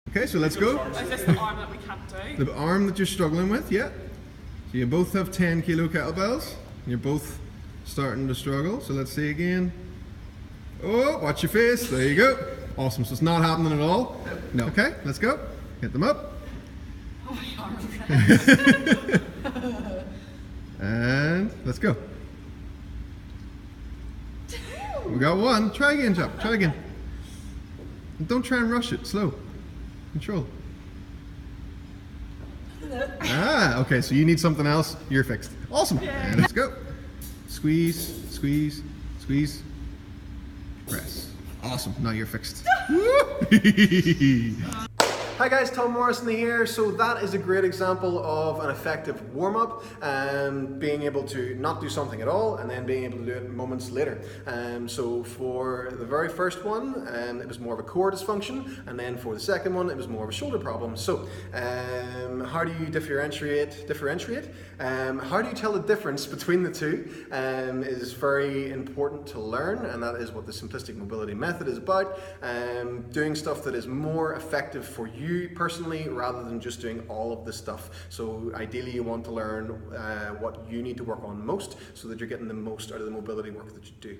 Okay, so let's go. Is this the arm that we can't do? The arm that you're struggling with, yeah. So you both have 10 kilo kettlebells. You're both starting to struggle. So let's see again. Oh, watch your face. There you go. Awesome. So it's not happening at all? No. Okay, let's go. Hit them up. Oh, my arm. And let's go. We got one. Try again, Chop. Try again. And don't try and rush it. Slow. Control. Ah, okay. So you need something else. You're fixed. Awesome. And let's go. Squeeze, squeeze, squeeze. Press. Awesome. Now you're fixed. Hi guys, Tom Morrison here. So that is a great example of an effective warm-up, being able to not do something at all and then being able to do it moments later. So for the very first one, it was more of a core dysfunction, and then for the second one, it was more of a shoulder problem. So how do you differentiate? How do you tell the difference between the two is very important to learn, and that is what the simplistic mobility method is about. Doing stuff that is more effective for you personally rather than just doing all of this stuff. So ideally you want to learn what you need to work on most so that you're getting the most out of the mobility work that you do.